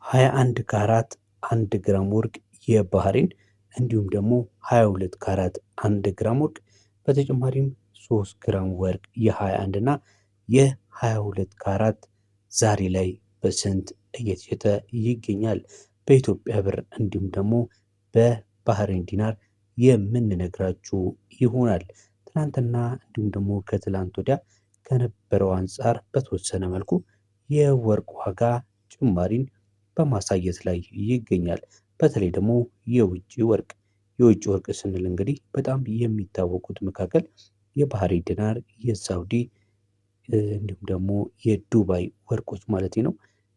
21 ካራት 1 ግራም ወርቅ የባህሬን እንዲሁም ደግሞ 22 ካራት 1 ግራም ወርቅ በተጨማሪም 3 ግራም ወርቅ የ21 እና የ22 ካራት ዛሬ ላይ በስንት እየተሸጠ ይገኛል? በኢትዮጵያ ብር እንዲሁም ደግሞ በባህሬን ዲናር የምንነግራችሁ ይሆናል። ትናንትና እንዲሁም ደግሞ ከትላንት ወዲያ ከነበረው አንጻር በተወሰነ መልኩ የወርቅ ዋጋ ጭማሪን በማሳየት ላይ ይገኛል። በተለይ ደግሞ የውጭ ወርቅ ስንል እንግዲህ በጣም የሚታወቁት መካከል የባህሬን ዲናር፣ የሳውዲ እንዲሁም ደግሞ የዱባይ ወርቆች ማለት ነው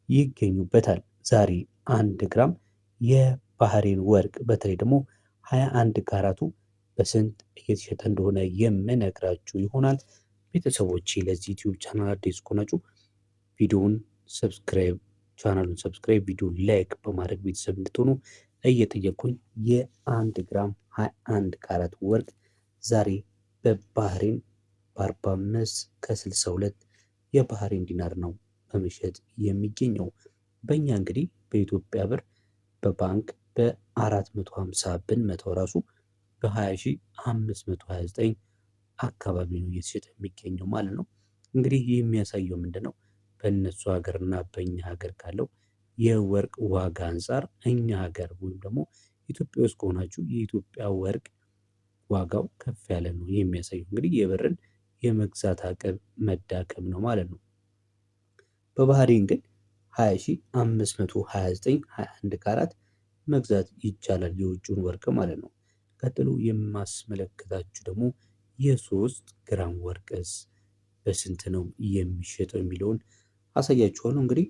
ይገኙበታል። ዛሬ 1 ግራም የባህሬን ወርቅ በተለይ ደግሞ 21 ካራቱ በስንት እየተሸጠ እንደሆነ የምነግራችሁ ይሆናል። ቤተሰቦች ለዚህ ዩቲዩብ ቻናል አዲስ ከሆናችሁ ቪዲዮውን ቻናሉን ሰብስክራይብ፣ ቪዲዮ ላይክ በማድረግ ቤተሰብ እንድትሆኑ እየጠየቁኝ የ1 ግራም 21 ካራት ወርቅ ዛሬ በባህሬን በ45 ከ62 የባህሬን ዲናር ነው በመሸጥ የሚገኘው። በእኛ እንግዲህ በኢትዮጵያ ብር በባንክ በ450 ብንመታው ራሱ በ20,529 አካባቢ ነው እየተሸጠ የሚገኘው ማለት ነው። እንግዲህ ይህ የሚያሳየው ምንድን ነው? በእነሱ ሀገርና በእኛ ሀገር ካለው የወርቅ ዋጋ አንጻር እኛ ሀገር ወይም ደግሞ ኢትዮጵያ ውስጥ ከሆናችሁ የኢትዮጵያ ወርቅ ዋጋው ከፍ ያለ ነው የሚያሳየው። እንግዲህ የብርን የመግዛት አቅም መዳከም ነው ማለት ነው። በባህሬን ግን 20,529 21 ካራት መግዛት ይቻላል የውጭውን ወርቅ ማለት ነው። ቀጥሎ የማስመለከታችሁ ደግሞ የ3 ግራም ወርቅስ በስንት ነው የሚሸጠው የሚለውን አሳያችኋለሁ። እንግዲህ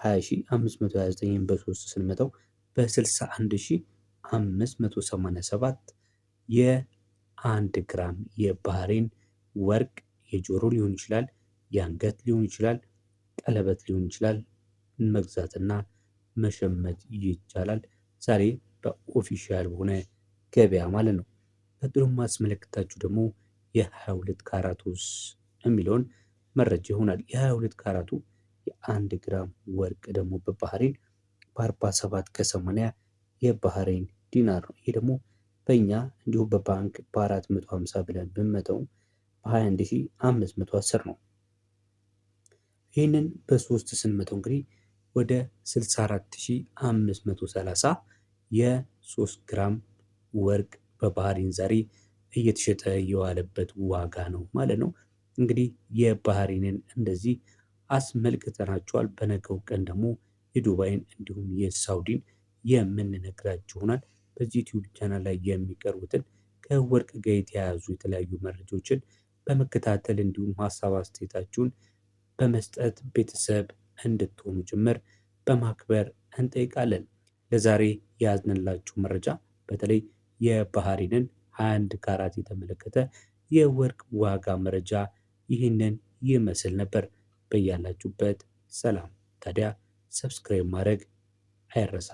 20,529 በ3 ስንመታው በ61,587 የ1 ግራም የባህሬን ወርቅ የጆሮ ሊሆን ይችላል፣ የአንገት ሊሆን ይችላል፣ ቀለበት ሊሆን ይችላል መግዛትና መሸመት ይቻላል። ዛሬ በኦፊሻል በሆነ ገበያ ማለት ነው። ቀጥሎ ማስመለከታችሁ ደግሞ የ22 ካራቱስ የሚለውን መረጃ ይሆናል። የ22 ካራቱ የ1 ግራም ወርቅ ደግሞ በባህሬን በ47 ከ80 የባህሬን ዲናር ነው። ይሄ ደግሞ በእኛ እንዲሁ በባንክ በ450 ብለን ብንመተው በ21,510 ነው። ይህንን በ3 ስንመተው እንግዲህ ወደ 64,530 የ3 ግራም ወርቅ በባህሬን ዛሬ እየተሸጠ የዋለበት ዋጋ ነው ማለት ነው። እንግዲህ የባህሬንን እንደዚህ አስመልክተናቸዋል። በነገው ቀን ደግሞ የዱባይን እንዲሁም የሳውዲን የምንነግራችሁ ይሆናል። በዚህ ዩቲዩብ ቻናል ላይ የሚቀርቡትን ከወርቅ ጋር የተያያዙ የተለያዩ መረጃዎችን በመከታተል እንዲሁም ሀሳብ አስተያየታችሁን በመስጠት ቤተሰብ እንድትሆኑ ጭምር በማክበር እንጠይቃለን። ለዛሬ ያዝንላችሁ መረጃ በተለይ የባህሬንን 21 ካራት የተመለከተ የወርቅ ዋጋ መረጃ ይህንን ይመስል ነበር። በያላችሁበት ሰላም። ታዲያ ሰብስክራይብ ማድረግ አይረሳ።